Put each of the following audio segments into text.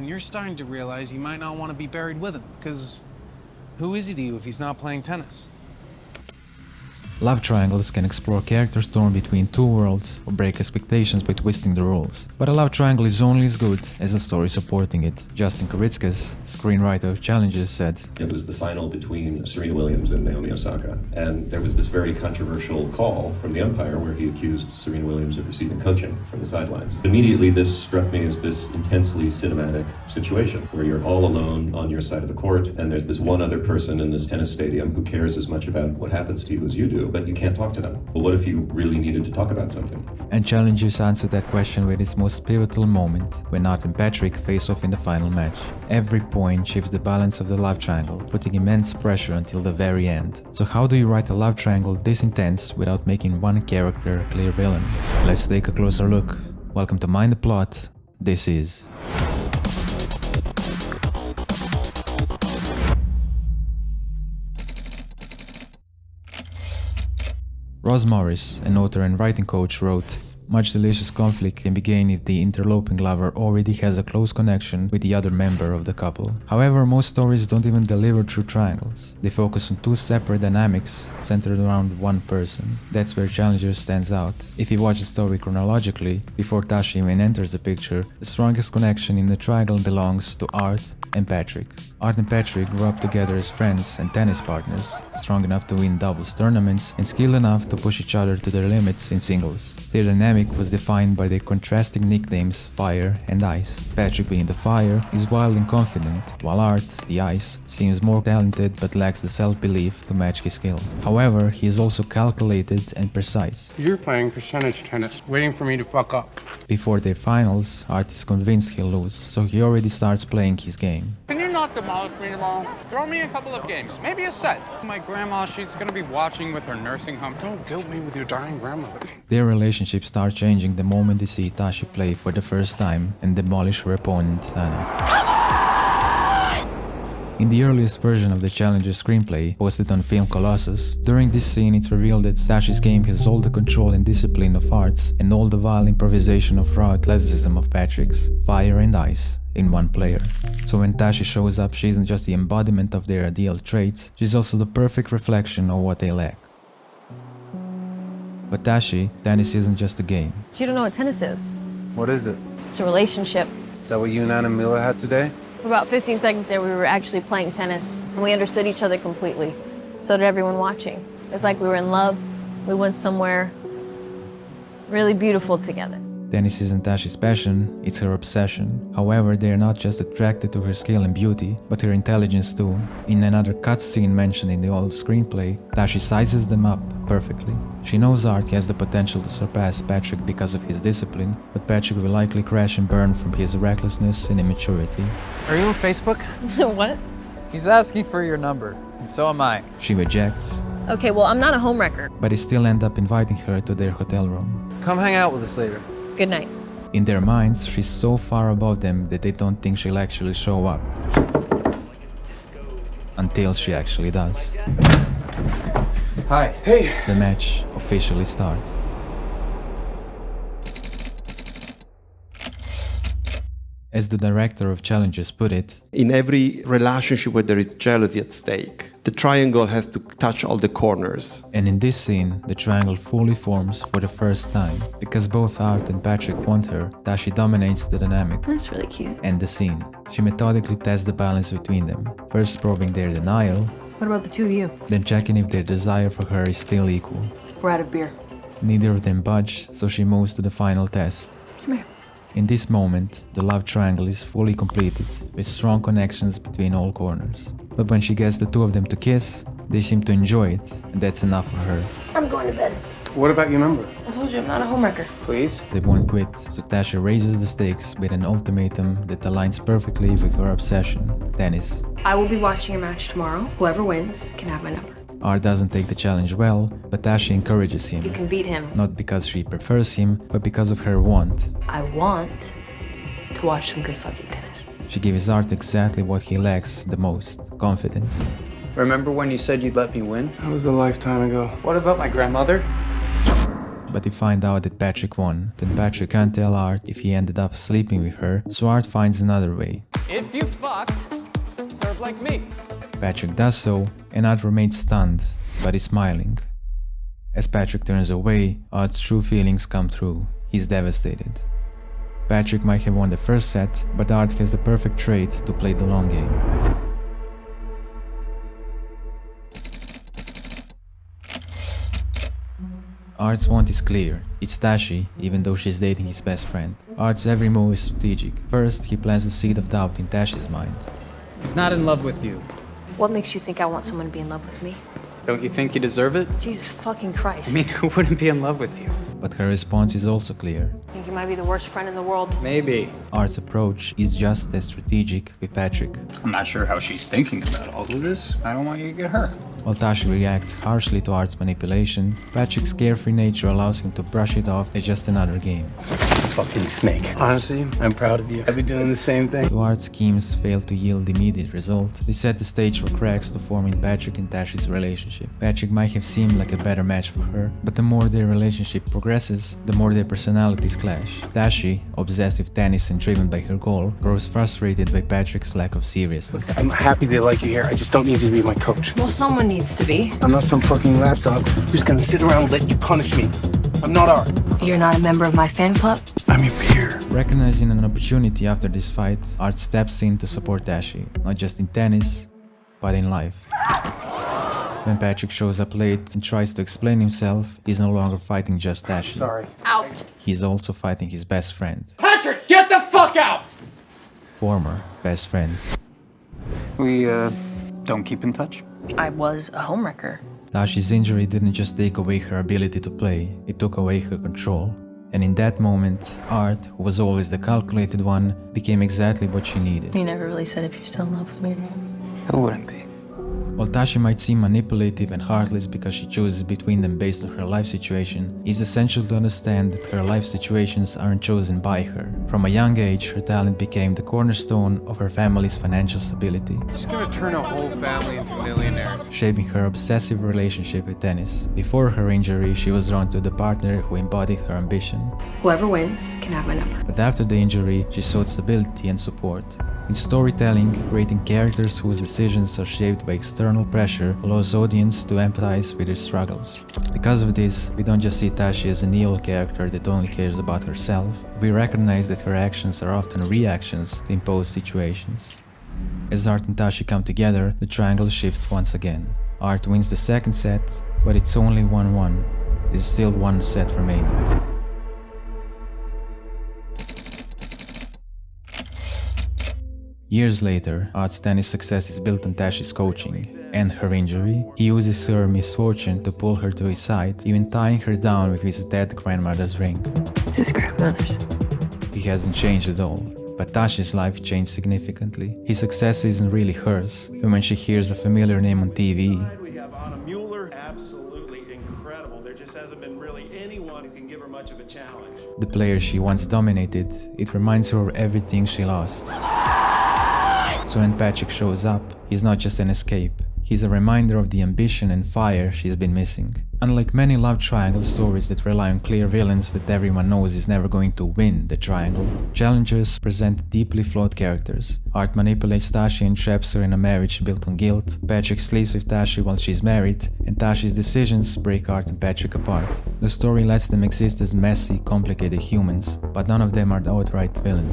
And you're starting to realize you might not want to be buried with him, because who is he to you if he's not playing tennis? Love triangles can explore characters torn between two worlds or break expectations by twisting the rules. But a love triangle is only as good as the story supporting it. Justin Kuritskas, screenwriter of Challenges, said, It was the final between Serena Williams and Naomi Osaka, and there was this very controversial call from the umpire where he accused Serena Williams of receiving coaching from the sidelines. Immediately, this struck me as this intensely cinematic situation where you're all alone on your side of the court, and there's this one other person in this tennis stadium who cares as much about what happens to you as you do, but you can't talk to them. But what if you really needed to talk about something? And Challenges answered that question with its most pivotal moment, when Art and Patrick face off in the final match. Every point shifts the balance of the love triangle, putting immense pressure until the very end. So how do you write a love triangle this intense without making one character a clear villain? Let's take a closer look. Welcome to Mind the Plot. This is... Roz Morris, an author and writing coach, wrote, "Much delicious conflict can begin if the interloping lover already has a close connection with the other member of the couple. However, most stories don't even deliver true triangles. They focus on two separate dynamics centered around one person. That's where Challenger stands out. If you watch the story chronologically, before Tashi even enters the picture, the strongest connection in the triangle belongs to Art and Patrick. Art and Patrick grew up together as friends and tennis partners, strong enough to win doubles tournaments and skilled enough to push each other to their limits in singles. Their dynamic was defined by their contrasting nicknames Fire and Ice. Patrick, being the fire, is wild and confident, while Art, the ice, seems more talented but lacks the self-belief to match his skill. However, he is also calculated and precise. You're playing percentage tennis, waiting for me to fuck up. Before their finals, Art is convinced he'll lose, so he already starts playing his game. Can you not demolish me tomorrow? Throw me a couple of games, maybe a set. My grandma, she's gonna be watching with her nursing home. Don't guilt me with your dying grandmother. Their relationship starts changing the moment they see Tashi play for the first time and demolish her opponent, Anna. In the earliest version of the Challenger screenplay, posted on Film Colossus, during this scene it's revealed that Tashi's game has all the control and discipline of Art's and all the vile improvisation of raw athleticism of Patrick's, Fire and Ice, in one player. So when Tashi shows up, she isn't just the embodiment of their ideal traits, she's also the perfect reflection of what they lack. But Tashi, tennis isn't just a game. You don't know what tennis is. What is it? It's a relationship. Is that what you and Anna Mila had today? For about 15 seconds there, we were actually playing tennis, and we understood each other completely. So did everyone watching. It was like we were in love. We went somewhere really beautiful together. Tennis isn't Tashi's passion, it's her obsession. However, they are not just attracted to her skill and beauty, but her intelligence too. In another cutscene mentioned in the old screenplay, Tashi sizes them up perfectly. She knows Art has the potential to surpass Patrick because of his discipline, but Patrick will likely crash and burn from his recklessness and immaturity. Are you on Facebook? What? He's asking for your number, and so am I. She rejects, Okay, well, I'm not a homewrecker. but they still end up inviting her to their hotel room. Come hang out with us later. Good night. In their minds, she's so far above them that they don't think she'll actually show up. Until she actually does. Hi. Hey. The match officially starts. As the director of Challenges put it, in every relationship where there is jealousy at stake, the triangle has to touch all the corners. and in this scene, the triangle fully forms for the first time. Because both Art and Patrick want her, Tashi dominates the dynamic That's really cute. and the scene. She methodically tests the balance between them, first probing their denial, What about the two of you? then checking if their desire for her is still equal. We're out of beer. Neither of them budge, so she moves to the final test. Come here. In this moment, the love triangle is fully completed, with strong connections between all corners. But when she gets the two of them to kiss, they seem to enjoy it, and that's enough for her. I'm going to bed. What about your number? I told you I'm not a homewrecker. Please? They won't quit, so Tasha raises the stakes with an ultimatum that aligns perfectly with her obsession, tennis. I will be watching your match tomorrow. Whoever wins can have my number. Art doesn't take the challenge well, but Tasha encourages You him, can beat him. not because she prefers him, but because of her want. I want to watch some good fucking tennis. She gives Art exactly what he lacks the most, confidence. Remember when you said you'd let me win? That was a lifetime ago. What about my grandmother? But they find out that Patrick won. Then Patrick can't tell Art if he ended up sleeping with her, so Art finds another way. If you fuck, serve like me. Patrick does so, and Art remains stunned, but is smiling. As Patrick turns away, Art's true feelings come through. He's devastated. Patrick might have won the first set, but Art has the perfect trait to play the long game. Art's want is clear. It's Tashi, even though she's dating his best friend. Art's every move is strategic. First, he plants the seed of doubt in Tashi's mind. He's not in love with you. What makes you think I want someone to be in love with me? Don't you think you deserve it? Jesus fucking Christ. I mean, who wouldn't be in love with you? But her response is also clear. I think you might be the worst friend in the world. Maybe. Art's approach is just as strategic with Patrick. I'm not sure how she's thinking about all of this. I don't want you to get hurt. While Tashi reacts harshly to Art's manipulation, Patrick's carefree nature allows him to brush it off as just another game. Fucking snake. Honestly, I'm proud of you. I've been doing the same thing. Though Art's schemes fail to yield immediate result, they set the stage for cracks to form in Patrick and Tashi's relationship. Patrick might have seemed like a better match for her, but the more their relationship progresses, the more their personalities clash. Tashi, obsessed with tennis and driven by her goal, grows frustrated by Patrick's lack of seriousness. I'm happy they like you here. I just don't need you to be my coach. Well, someone needs to be. I'm not some fucking lapdog who's gonna sit around and let you punish me. I'm not Art. You're not a member of my fan club? I'm your peer. Recognizing an opportunity after this fight, Art steps in to support Tashi, not just in tennis, but in life. When Patrick shows up late and tries to explain himself, he's no longer fighting just Tashi. Sorry. Out. He's also fighting his best friend. Patrick, get the fuck out! Former best friend. We, don't keep in touch? I was a homewrecker. Tashi's injury didn't just take away her ability to play, it took away her control. And in that moment, Art, who was always the calculated one, became exactly what she needed. You never really said if you're still in love with me. Who wouldn't be? While Tashi might seem manipulative and heartless because she chooses between them based on her life situation, it's essential to understand that her life situations aren't chosen by her. From a young age, her talent became the cornerstone of her family's financial stability, She's gonna turn a whole family into millionaires. shaping her obsessive relationship with tennis. Before her injury, she was drawn to the partner who embodied her ambition. Whoever wins can have my number. But after the injury, she sought stability and support. In storytelling, creating characters whose decisions are shaped by external pressure allows audience to empathize with their struggles. Because of this, we don't just see Tashi as an evil character that only cares about herself, we recognize that her actions are often reactions to imposed situations. As Art and Tashi come together, the triangle shifts once again. Art wins the second set, but it's only 1-1. There's still one set remaining. Years later, Art's tennis success is built on Tashi's coaching, and her injury, he uses her misfortune to pull her to his side, even tying her down with his dead grandmother's ring. It's his grandmother's. He hasn't changed at all, but Tashi's life changed significantly. His success isn't really hers, and when she hears a familiar name on TV, We have Anna Mueller, absolutely incredible. There just hasn't been really anyone who can give her much of a challenge. the player she once dominated, it reminds her of everything she lost. So when Patrick shows up, he's not just an escape. He's a reminder of the ambition and fire she's been missing. Unlike many love triangle stories that rely on clear villains that everyone knows is never going to win the triangle, challengers present deeply flawed characters. Art manipulates Tashi and traps her in a marriage built on guilt. Patrick sleeps with Tashi while she's married, and Tashi's decisions break Art and Patrick apart. The story lets them exist as messy, complicated humans, but none of them are the outright villain.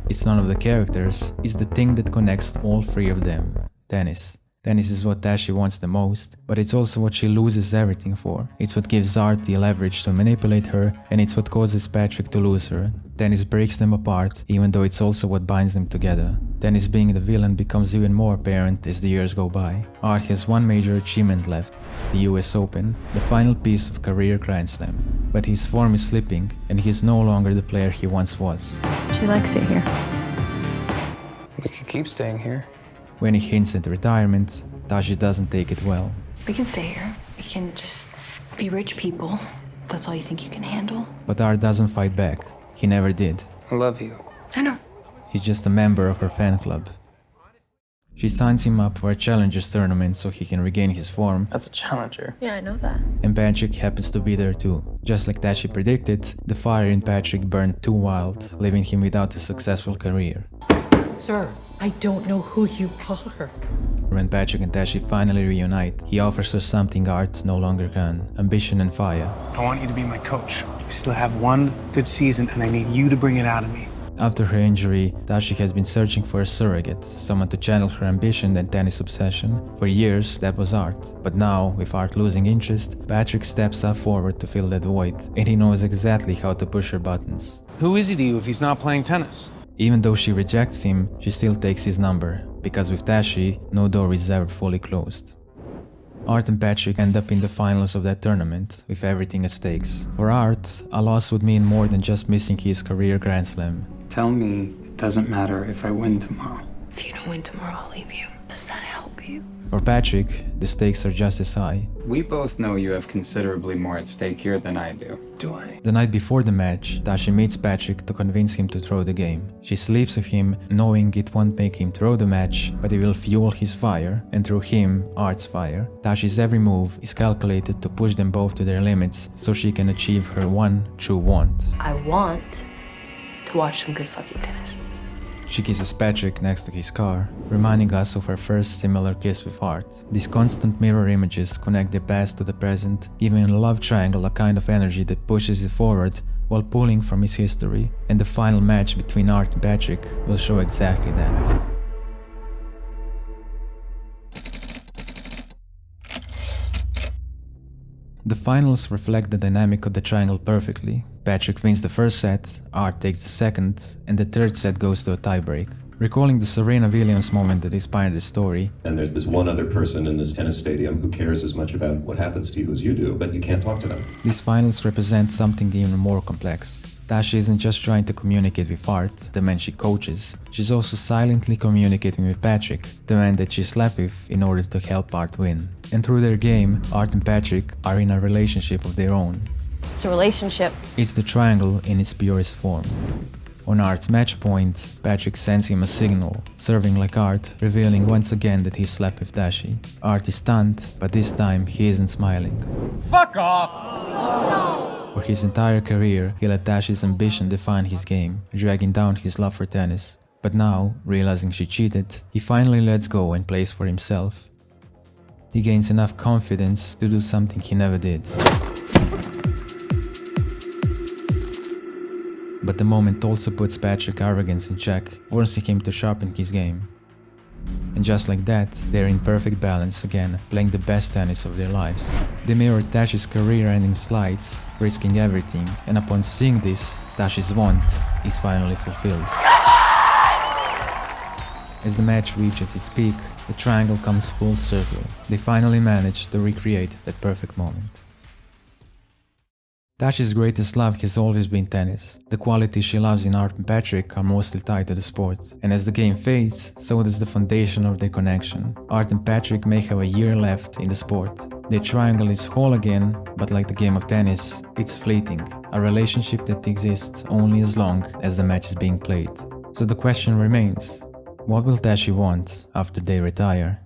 It's none of the characters, it's the thing that connects all three of them: tennis. Tennis is what Tashi wants the most, but it's also what she loses everything for. It's what gives Art the leverage to manipulate her, and it's what causes Patrick to lose her. Tennis breaks them apart, even though it's also what binds them together. Tennis being the villain becomes even more apparent as the years go by. Art has one major achievement left, the US Open, the final piece of career Grand Slam. But his form is slipping, and he's no longer the player he once was. She likes it here. We could keep staying here. When he hints at retirement, Tashi doesn't take it well. We can stay here. We can just be rich people. That's all you think you can handle? But Art doesn't fight back. He never did. I love you. I know. He's just a member of her fan club. She signs him up for a challengers tournament so he can regain his form, That's a challenger. Yeah, I know that. and Patrick happens to be there too. Just like Tashi predicted, the fire in Patrick burned too wild, leaving him without a successful career. Sir, I don't know who you are. When Patrick and Tashi finally reunite, he offers her something Art no longer can: ambition and fire. I want you to be my coach. We still have one good season, and I need you to bring it out of me. After her injury, Tashi has been searching for a surrogate, someone to channel her ambition and tennis obsession. For years, that was Art. But now, with Art losing interest, Patrick steps up forward to fill that void, and he knows exactly how to push her buttons. Who is he to you if he's not playing tennis? Even though she rejects him, she still takes his number, because with Tashi, no door is ever fully closed. Art and Patrick end up in the finals of that tournament, with everything at stakes. For Art, a loss would mean more than just missing his career Grand Slam. Tell me it doesn't matter if I win tomorrow. If you don't win tomorrow, I'll leave you. Does that help you? For Patrick, the stakes are just as high. We both know you have considerably more at stake here than I do. Do I? The night before the match, Tashi meets Patrick to convince him to throw the game. She sleeps with him, knowing it won't make him throw the match, but it will fuel his fire, and through him, Art's fire. Tashi's every move is calculated to push them both to their limits, so she can achieve her one true want. I want to watch some good fucking tennis. She kisses Patrick next to his car, reminding us of her first similar kiss with Art. These constant mirror images connect their past to the present, giving a love triangle a kind of energy that pushes it forward while pulling from its history, and the final match between Art and Patrick will show exactly that. The finals reflect the dynamic of the triangle perfectly. Patrick wins the first set, Art takes the second, and the third set goes to a tiebreak. Recalling the Serena Williams moment that inspired the story. And there's this one other person in this tennis stadium who cares as much about what happens to you as you do, but you can't talk to them. These finals represent something even more complex. Tashi isn't just trying to communicate with Art, the man she coaches. She's also silently communicating with Patrick, the man that she slept with in order to help Art win. And through their game, Art and Patrick are in a relationship of their own. It's a relationship. It's the triangle in its purest form. On Art's match point, Patrick sends him a signal, serving like Art, revealing once again that he slept with Tashi. Art is stunned, but this time he isn't smiling. Fuck off! For his entire career, he let Tashi's ambition define his game, dragging down his love for tennis. But now, realizing she cheated, he finally lets go and plays for himself. He gains enough confidence to do something he never did. But the moment also puts Patrick's arrogance in check, forcing him to sharpen his game. And just like that, they're in perfect balance again, playing the best tennis of their lives. They mirror Tashi's career-ending slides, risking everything, and upon seeing this, Tashi's want is finally fulfilled. As the match reaches its peak, the triangle comes full circle. They finally manage to recreate that perfect moment. Tashi's greatest love has always been tennis. The qualities she loves in Art and Patrick are mostly tied to the sport. And as the game fades, so does the foundation of their connection. Art and Patrick may have a year left in the sport. Their triangle is whole again, but like the game of tennis, it's fleeting. A relationship that exists only as long as the match is being played. So the question remains, what will Tashi want after they retire?